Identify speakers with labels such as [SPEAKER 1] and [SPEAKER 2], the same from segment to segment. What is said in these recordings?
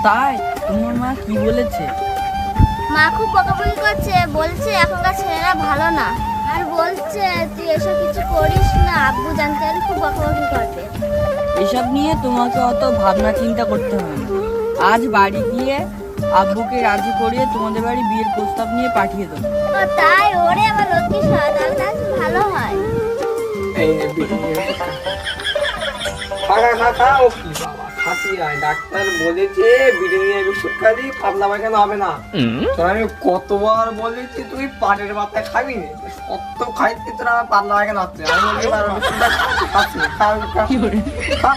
[SPEAKER 1] তাই? তোমার মা কি বলেছে?
[SPEAKER 2] মা খুব বকাবকি করছে, বলছে এখনকার ছেলেরা ভালো না, আর বলছে তুই এসব কিছু করিস না, আব্বু জানতে পারলে খুব বকাবকি করবে।
[SPEAKER 1] এসব নিয়ে তোমাকে অত ভাবনা চিন্তা করতে হবে না। আজ বাড়ি গিয়ে আব্বুকে রাজি করিয়ে তোমাদের বাড়ি বিয়ের প্রস্তাব নিয়ে পাঠিয়ে দেবো।
[SPEAKER 2] ও তাই? ওরে আমার লক্ষ্মী সোনা, তাহলে তো ভালো হয়।
[SPEAKER 3] এই নে বিড়ি নিয়ে খা ও কি বাবা খাসি নাই, ডাক্তার বলেছে বিড়ি নিয়ে ওষুধ খালি পাতলা পায়খানা হবে না। তোর আমি কতবার বলেছি তুই পাটের পাতা খাবি না, কত খাইতে তোর আমার পাতলা পায়খানা হচ্ছে। আমি বলি এবার ওষুধটা খাচ্ছি না, খা।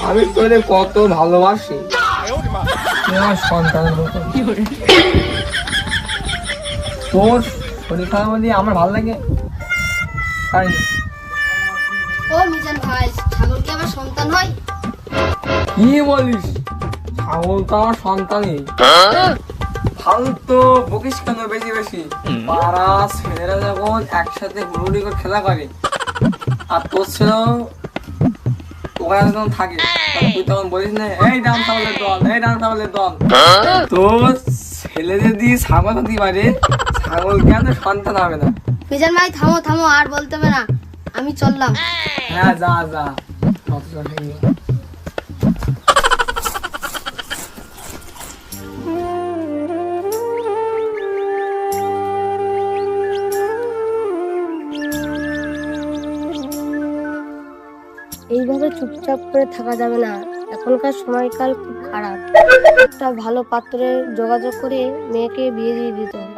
[SPEAKER 3] আমি তোরে কত ভালোবাসি, তুই আমার সন্তানের মতো। তোর শরীর খারাপ বলি আমার ভালো লাগে তাই না?
[SPEAKER 2] ও মিজান ভাই, ছাগল কি আমার সন্তান হয়?
[SPEAKER 3] কি বলিস? ছাগল তো আমার সন্তানই। ফালতু বকিস কেন বেশি বেশি? পাড়া ছেলেরা যখন একসাথে হুড়ুড়ি করে খেলা করে আর তোর ছেলেও ওখানে যখন থাকে তুই তখন বলিস না এই ডান ছাগলের দল, এই ডান ছাগলের দল। তোর ছেলে যদি ছাগল হতে পারে, ছাগল কেন সন্তান হবে না?
[SPEAKER 2] মিজান ভাই থামো থামো, আর বলতে হবে না, আমি চললাম।
[SPEAKER 3] হ্যাঁ যা যা।
[SPEAKER 2] এইভাবে চুপচাপ করে থাকা যাবে না, এখনকার সময়কাল খুব খারাপ। একটা ভালো পাত্রে যোগাযোগ করে মেয়েকে বিয়ে দিয়ে দিতে হবে,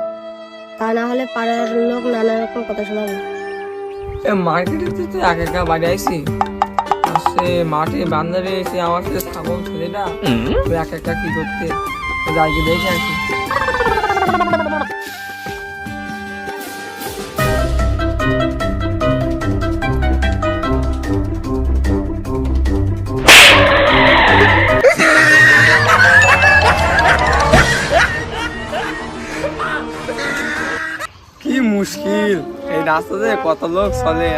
[SPEAKER 2] তা না হলে পাড়ার লোক নানা রকম কথা শোনাবে।
[SPEAKER 3] মার্কেটে তো একা একা বাড়ি আইসি, সে মাঠে বান্দারে এসে আমার সাথে ছাগল ছেলেটা একা একা কি করতে যাই গিয়ে দেখে আসি। কি মুশকিল এই রাস্তাতে, কত লোক চলে,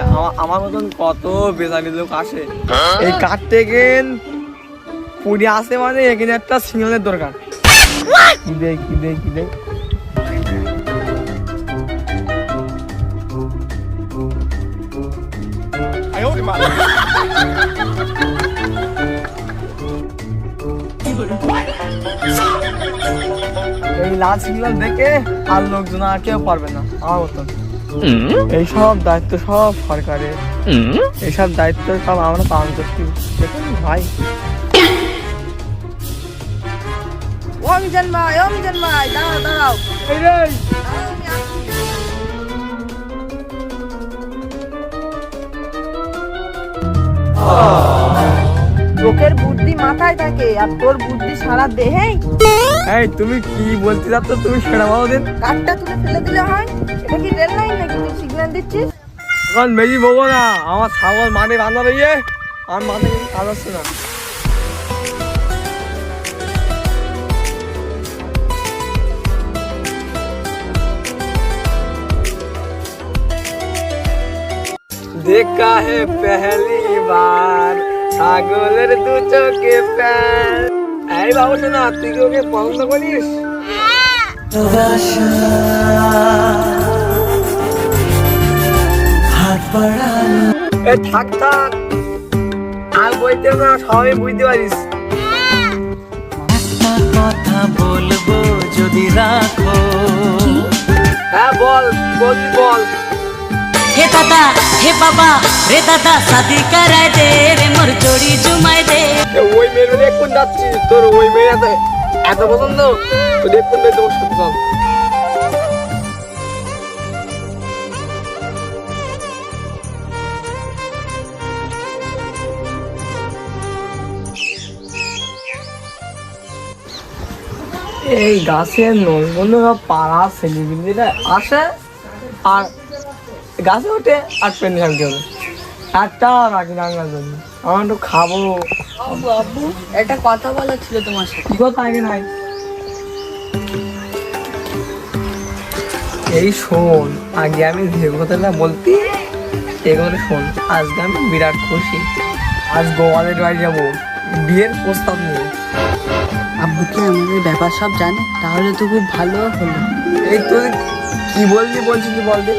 [SPEAKER 3] আমার মতন কত বেজারি লোক আসে। এই কাটতে গেন পুরি আসে মানে এখানে একটা সিগন্যালের দরকার। কি দে কি দে কি দে এই লাল সিগন্যাল দেখে আর লোকজন আর কেউ পারবে না আমার মতন। এইসব দায়িত্ব সব সরকারের, এইসব দায়িত্ব সব আমরা পালন করছি দেখুন ভাই।
[SPEAKER 1] ও মিজান ভাই, ও মিজান ভাই, দাঁড়াও দাঁড়াও।
[SPEAKER 3] এই রে,
[SPEAKER 1] লোকের বুদ্ধি মাথায় থাকে আর তোর বুদ্ধি সারা দেহেই।
[SPEAKER 3] এই তুমি কি বলতে যাচ্ছ? তুমি সেটা বলো দিন।
[SPEAKER 1] কাঠটা তুলে ফেলে দিলে হয়? এটা কি রেল লাইন নাকি তুই সিগন্যাল দিচ্ছিস?
[SPEAKER 3] এখন বেশি বলবো না, আমার ছাগল মাঠে বাঁধা রইয়ে আমার মাঠে কিছু কাজ হচ্ছে না। দেখা হে পেহলি বার ছাগলের দু চোখে প্যার। এই বাবু শোনা, তুই কি ওকে পছন্দ করিস? এ থাক থাক, আর বইতে না, সবাই বুঝতে পারিস।
[SPEAKER 4] একটা কথা বলবো যদি রাখো।
[SPEAKER 3] হ্যাঁ বল, বলবি বল।
[SPEAKER 4] হে দাদা হে বাবা রে দাদা, শাদি করায় দে রে মোর জোড়ি জুমাই দে।
[SPEAKER 3] ওই মেয়ের দেখুন যাচ্ছি, তোর ওই মেয়ে এত পছন্দ, তুই দেখুন তোমার সাথে চল। এই গাছের নলগুলো পাড়া ছেলেপিলেরা আসে আর গাছে ওঠে আর পেন খাইতে হবে, একটা রাখি রান্নার জন্য। আমার একটু খাবো।
[SPEAKER 1] আব্বু আব্বু, একটা কথা বলার ছিল তোমার সাথে।
[SPEAKER 3] কি কথা আগে নাই? এই শোন, আগে আমি যে কথাটা বলতি এই কথা শোন। আজকে আমি বিরাট খুশি, আজ গোয়ালের বাড়ি যাবো। বিয়ের প্রস্তাব নিয়ে।
[SPEAKER 1] আব্বু কি আমাদের ব্যাপার সব জানে? তাহলে তো খুব ভালো হলো।
[SPEAKER 3] এই তুই কি বলছিস কি বলতে?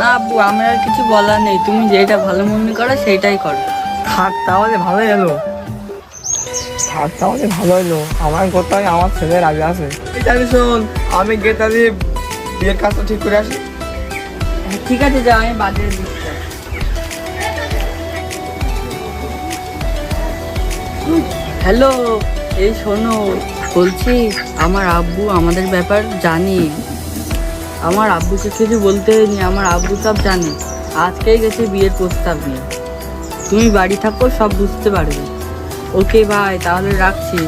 [SPEAKER 1] না আব্বু, আমার আর কিছু বলার নেই, তুমি যেটা ভালো মনে করো সেইটাই করো।
[SPEAKER 3] থাক তাহলে ভালোই হলো, আমার কোথায় আমার ছেলে রাজি আছে। তাহলে শোন, আমি গিয়ে তাহলে বিয়ের কাজটা ঠিক করে আসি।
[SPEAKER 1] ঠিক আছে, যা, আমি বাজারে দিচ্ছি। হ্যালো, এই শোনো, বলছি আমার আব্বু আমাদের ব্যাপার জানি। আমার আব্বুকে কিছু বলতে হয়নি, আমার আব্বু সব জানে। আজকেই গেছে বিয়ের প্রস্তাব নিয়ে। তুমি বাড়ি থাকো, সব বুঝতে পারবে। ওকে ভাই, তাহলে রাখছি।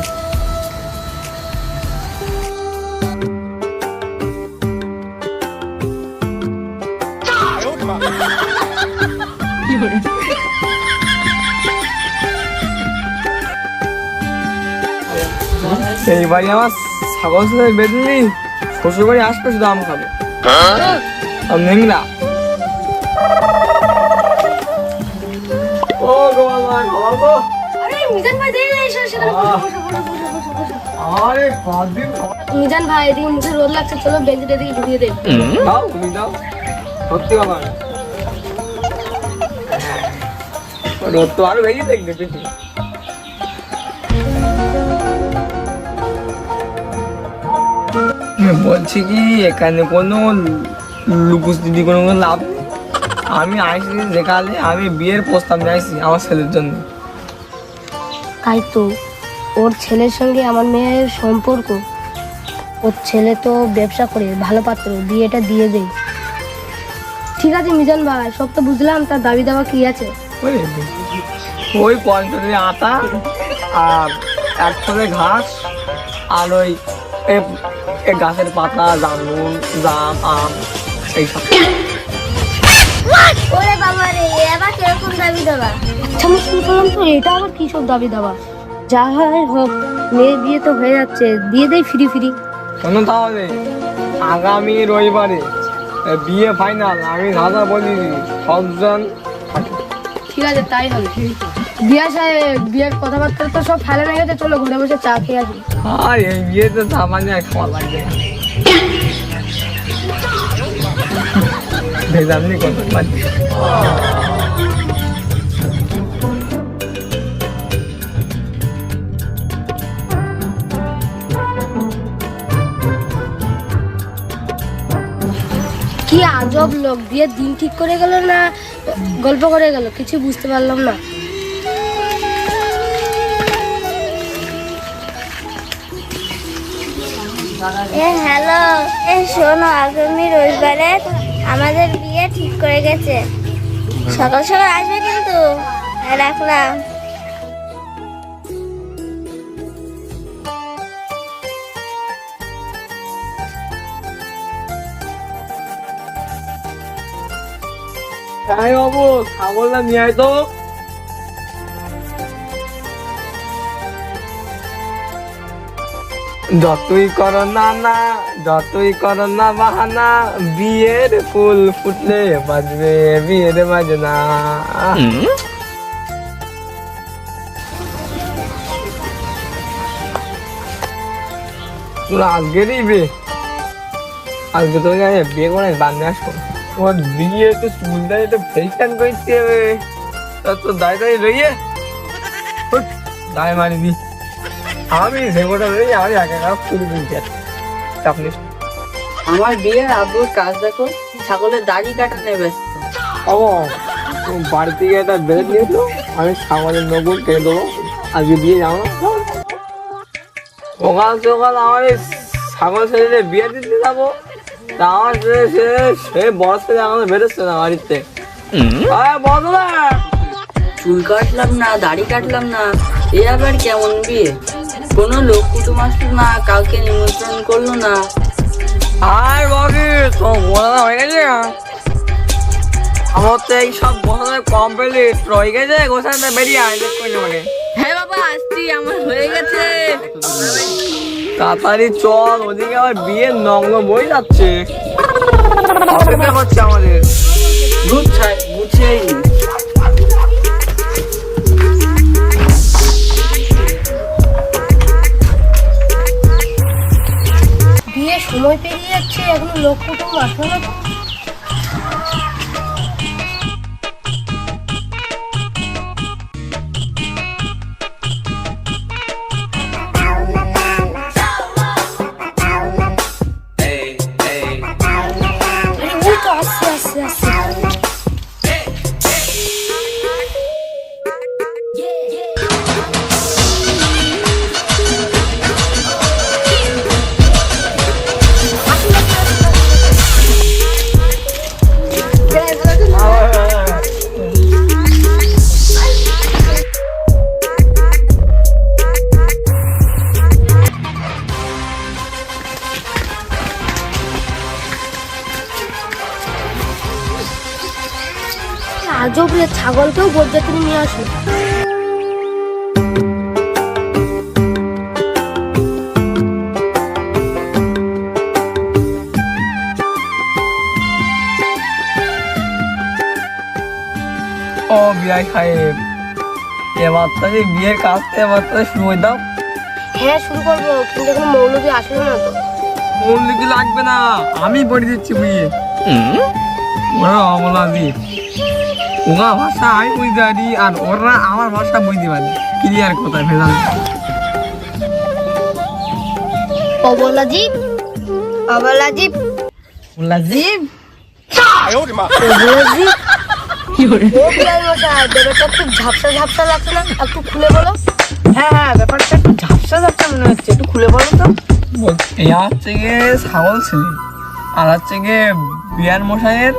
[SPEAKER 3] এই বাড়ি আমার ছাগল ছেলে বেঁধেলি, শ্বশুর বাড়ি আসবে শুধু আম খাবে আর নেংরা। ও গোপাল ভাই, খাবার গো। আরে কদিন
[SPEAKER 2] মিজান ভাই, এদিকে মুখে রোদ লাগছে, চলো বেঞ্চিটা দিকে ঢুকিয়ে দে।
[SPEAKER 3] দাও, তুমি দাও, সত্যি কথা। রোদ তো আরো বেরিয়ে দেখবে বেশি। বলছি কি, এখানে কোনো লুকুস্তিদি কোনো লাভ নেই। আমি আইসি যেখানে আমি বিয়ের প্রস্তাব নিয়ে আইসি আমার ছেলের জন্য।
[SPEAKER 2] তাই তো, ওর ছেলের সঙ্গে আমার মেয়ের সম্পর্ক। ওর ছেলে তো ব্যবসা করে, ভালো পাত্র, বিয়েটা দিয়ে দেই। ঠিক আছে মিজান ভাই, সব তো বুঝলাম, তার দাবি দাবা কি আছে?
[SPEAKER 3] ওই পঞ্চলি আটা আর এক থলে ঘাস আর ওই গাছের পাতা, জামুন, জাম, আম, এইসব।
[SPEAKER 2] ওরে বাবা রে, এবার কিরকম দাবি দাবা? আচ্ছা মুশকিল করলাম তো, এটা আবার কি সব দাবি দাবা? যা হয় হোক, মেয়ের বিয়ে তো হয়ে যাচ্ছে, দিয়ে দেই ফ্রি ফ্রি।
[SPEAKER 3] শোনো তাহলে, আগামী রবিবারে বিয়ে ফাইনাল, আমি দাদা বলি সবজন।
[SPEAKER 2] ঠিক আছে, তাই হবে। বিয়া সাহেব, বিয়ের কথাবার্তা তো সব ফেলে না গেছে, চলো ঘরে বসে চা খেয়ে আসি।
[SPEAKER 3] আর এই বিয়েতে সামান্য খাওয়া লাগবে, ভেজামনি করতে পারি।
[SPEAKER 2] কি আজব লোক, বিয়ের দিন ঠিক করে গেল না গল্প করে গেল, কিছু বুঝতে পারলাম না।
[SPEAKER 5] হ্যালো, শোনো, আগামী রবিবারে আমাদের বিয়ে ঠিক করে গেছে। সকাল সকাল আসবে কিন্তু, রাখলাম।
[SPEAKER 3] হ্যাঁ বাবু, ছাগলটা নিয়ে আয় তো। যতই করো না বাহানা, বিয়ের ফুল ফুটলে বাজবে বিয়ের বাজনা। তোরা আজকেরই বিয়ে? আজকে তোকে বিয়ে করে বান্ধে আসবো। তোমার বিয়ে তো চুলটা একটু ফেস্টান করতে হবে, তো দায় রইয়ে দায় মারিনি। আমি সেগোটা রই, আমি একা একা চুরি কিনতে আপনি।
[SPEAKER 1] আমার বিয়ের আব্বুর কাজ দেখো, ছাগলের দাড়ি কাটা নেবে।
[SPEAKER 3] ও বাড়ি থেকে একটা বেড়ে দিয়েছিল, আমি ছাগলের নকুল কেটে দেবো, আজকে বিয়ে যাবো না। সকাল সকাল আমার এই ছাগল ছেলে বিয়ে দিতে যাবো, তা আমার সে বড় ছেলে আমাদের বেরোচ্ছে না বাড়িতে। বদলা,
[SPEAKER 1] চুল কাটলাম না, দাড়ি কাটলাম না, এ আবার কেমন বিয়ে? কোনো লোক কুটুম আসলো না, কাউকে নিমন্ত্রণ করলো না।
[SPEAKER 3] আর বাকি তো বলা হয়ে গেছে, আমার তো এই সব গোছানো কমপ্লিট রয়ে গেছে, গোছানো বেরিয়ে আয় মানে।
[SPEAKER 1] হ্যাঁ বাবা, আসছি, আমার হয়ে গেছে।
[SPEAKER 3] তাড়াতাড়ি চল, ওদিকে আবার বিয়ের নগ্ন বই যাচ্ছে, অপেক্ষা করছে আমাদের।
[SPEAKER 1] গুছিয়েই নি।
[SPEAKER 2] এখনো লোক কুটুম আসলো না। ওই তো আসছে আসছে আসছে। আজব রে, ছাগলকেও বরযাত্রী নিয়ে আসলো।
[SPEAKER 3] ও বিআই সাহেব, এবার তাহলে বিয়ের কাজটা এবার তাহলে শুরু করে দাও।
[SPEAKER 2] হ্যাঁ শুরু করবো, কিন্তু এখন মৌলবী আসলো না তো।
[SPEAKER 3] মৌলিকি লাগবে না, আমি বলে দিচ্ছি বিয়ে। ওরা অমলাদি, ওরা ভাষা আমি বুঝতে পারি আর ওরা আমার ভাষা বুঝতে পারি। ক্লিয়ার কোথায় ভেজাল নেই।
[SPEAKER 2] অবলাজিব অবলাজিব
[SPEAKER 1] মুলাজিম
[SPEAKER 2] অবলাজিব। ও বিআই মশাই, ব্যাপারটা খুব ঝাপসা ঝাপসা লাগছে না, একটু খুলে বলো।
[SPEAKER 1] হ্যাঁ, ব্যাপারটা একটু ঝাপসা ঝাপসা মনে হচ্ছে, একটু খুলে বলো তো।
[SPEAKER 3] এই হচ্ছে গিয়ে ছাগল ছেলে, আর হচ্ছে গিয়ে বিয়ার মশাইয়ের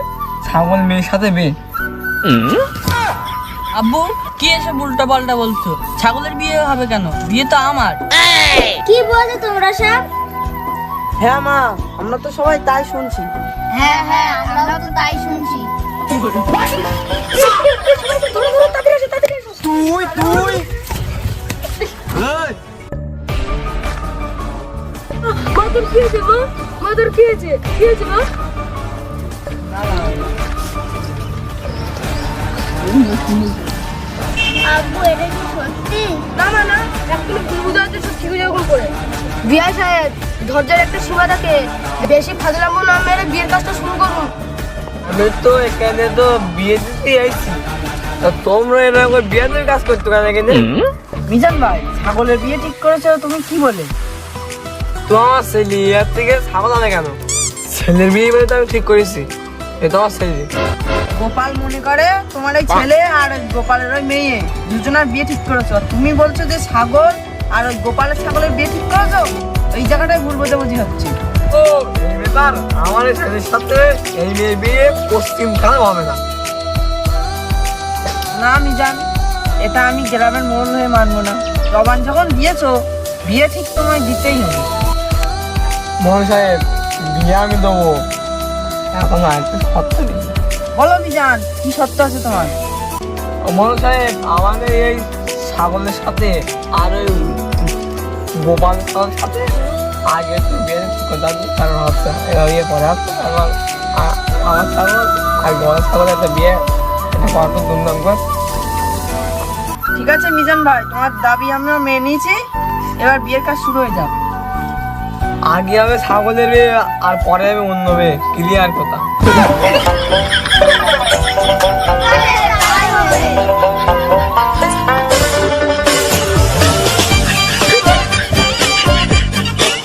[SPEAKER 3] ছাগল মেয়ের সাথে বিয়ে।
[SPEAKER 1] আব্বু কি এসব উল্টা পাল্টা বলছো? ছাগলের বিয়ে হবে কেন? বিয়ে তো আমার।
[SPEAKER 5] কি বলছো তোমরা সব?
[SPEAKER 1] হ্যাঁ মা, আমরা তো সবাই তাই শুনছি।
[SPEAKER 5] হ্যাঁ হ্যাঁ, আমরাও তো তাই শুনছি।
[SPEAKER 1] তুই
[SPEAKER 2] মাদুর কি হয়েছে মা? মাদুর কি হয়েছে? কি হয়েছে মা?
[SPEAKER 5] আব্বু এটা কি সত্যি?
[SPEAKER 2] না না না, একদম বুঝা হচ্ছে সব ঠিক হয়ে যাবে করে। বিআই সাহেব, ধৈর্যের একটা সীমা থাকে, বেশি ফাজলামো না মেরে বিয়ের কাজটা শুরু করুন।
[SPEAKER 3] আমি তো এখানে তো বিয়ে দিতে আইছি, তা তোমরা এরকম বিয়েদের কাজ করতে কেন এখানে?
[SPEAKER 1] মিজান ভাই, ছাগলের বিয়ে ঠিক করেছো তুমি, কি বলে?
[SPEAKER 3] তোমার ছেলে এর থেকে ছাগল আনে কেন? ছেলের বিয়ে বলে তো আমি ঠিক করেছি, এ তোমার ছেলে।
[SPEAKER 1] গোপাল মনে করে তোমার এই ছেলে আর ওই গোপালের ওই মেয়ে দুজনের বিয়ে ঠিক করেছো, আর তুমি বলছো যে ছাগল আর ওই গোপালের ছাগলের বিয়ে ঠিক করেছো। এই জায়গাটায় ভুল বোঝাবুঝি হচ্ছে।
[SPEAKER 3] ও এই ব্যাপার, আমার এই ছেলের সাথে এই মেয়ে বিয়ে পশ্চিম কালে হবে না।
[SPEAKER 1] না মিজান, এটা আমি গ্রামের মোড়ল হয়ে মানবো না। জবান যখন দিয়েছো, বিয়ে ঠিক তোমায় দিতেই হবে।
[SPEAKER 3] মোহন সাহেব, বিয়ে আমি দেবো, এখন আর একটু সত্য নেই।
[SPEAKER 1] বলো মিজান, কি সত্য আছে তোমার?
[SPEAKER 3] মোহন সাহেব, আমাদের এই ছাগলের সাথে আর ওই গোপাল ছাগলের সাথে আগে একটু বিয়ে ঠিক করতে হবে, কারণ হচ্ছে ইয়ে পরে হচ্ছে আমার ছাগল আর গোপাল ছাগলের একটা বিয়ে, এটা কত ধুমধাম করে।
[SPEAKER 1] ঠিক আছে মিজান ভাই, তোমার দাবি আমিও মেনে নিয়েছি, এবার বিয়ের কাজ শুরু হয়ে যাক।
[SPEAKER 3] আগে হবে ছাগলের বিয়ে আর পরে হবে অন্য বিয়ে, ক্লিয়ার কথা।